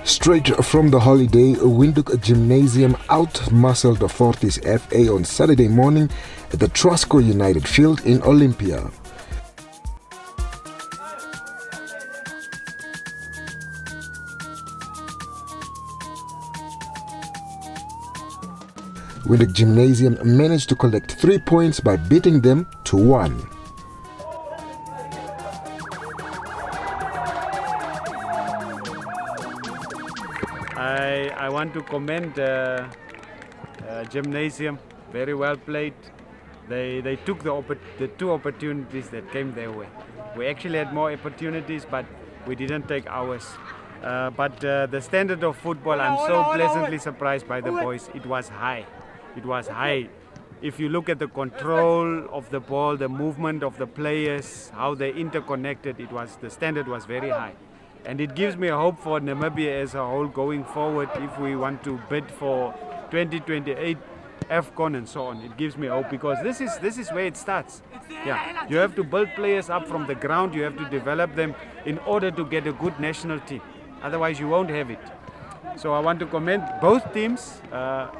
Straight from the holiday, Whk Gymnasium out-muscled Fortis FA on Saturday morning at the Trusco United Field in Olympia. Whk Gymnasium managed to collect 3 points by beating them 2-1. I want to commend Gymnasium. Very well played. They took the 2 opportunities that came their way. We actually had more opportunities, but we didn't take ours. But the standard of football, I'm so pleasantly surprised by the boys. It was high. It was high. If you look at the control of the ball, the movement of the players, how they interconnected, the standard was very high. And it gives me hope for Namibia as a whole going forward if we want to bid for 2028 AFCON and so on. It gives me hope because this is where it starts. Yeah, you have to build players up from the ground, you have to develop them in order to get a good national team. Otherwise you won't have it. So I want to commend both teams.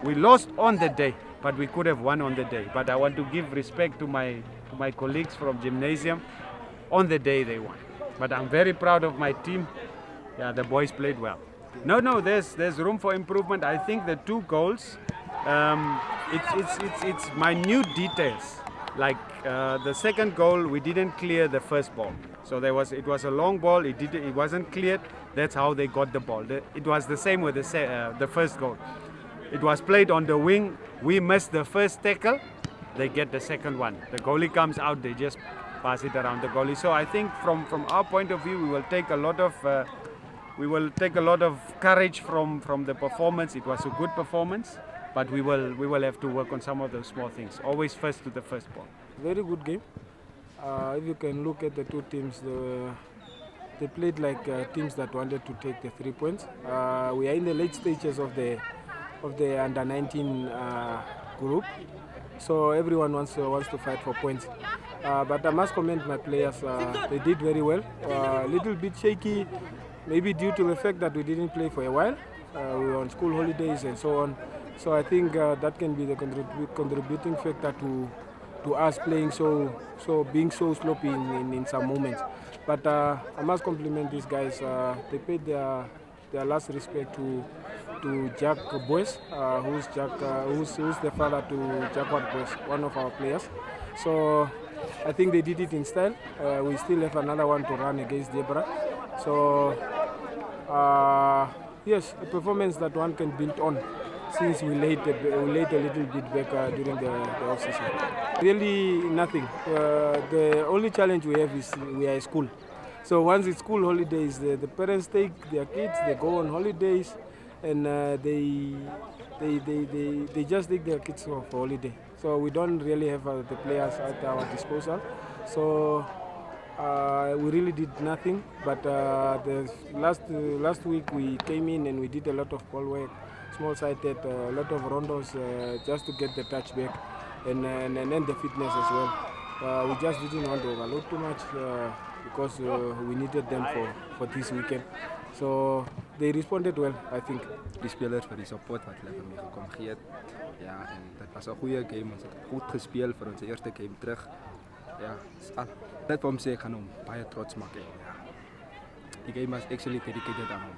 We lost on the day, but we could have won on the day. But I want to give respect to my colleagues from Gymnasium. On the day they won. But I'm very proud of my team. Yeah, the boys played well. No, there's room for improvement. I think the 2 goals, it's minute details. Like the second goal, we didn't clear the first ball. So it was a long ball. It wasn't cleared. That's how they got the ball. It was the same with the first goal. It was played on the wing. We missed the first tackle. They get the second one. The goalie comes out. They just pass it around the goalie. So I think from our point of view, we will take a lot of courage from the performance. It was a good performance, but we will have to work on some of those small things. Always first to the first ball. Very good game. If you can look at the 2 teams, they played like teams that wanted to take the 3 points. We are in the late stages of the under-19 group, so everyone wants to fight for points. But I must commend my players. They did very well. A little bit shaky, maybe due to the fact that we didn't play for a while. We were on school holidays and so on. So I think that can be the contributing factor to us playing being so sloppy in some moments. But I must compliment these guys. They paid their last respect to Jack Boyce, who's the father to Jack Boyce, one of our players. So I think they did it in style. We still have another one to run against Debra. So yes, a performance that one can build on since we laid a little bit back during the off-season. Really nothing. The only challenge we have is we are at school. So once it's school holidays, the parents take their kids, they go on holidays, and they just take their kids for holiday. So we don't really have the players at our disposal. So we really did nothing. But the last week we came in and we did a lot of ball work, small-sided, a lot of rondos just to get the touch back and the fitness as well. We just didn't want to overload too much because we needed them for this weekend. So they responded well, I think. Die spelers vir die support wat hulle vir my gekom gee het. Ja, en dit was 'n goeie game. Ons het goed gespeel vir ons eerste game terug. Ja, net om sê ek gaan hom baie trots maak. Ja. Die game was actually dedicated aan hom.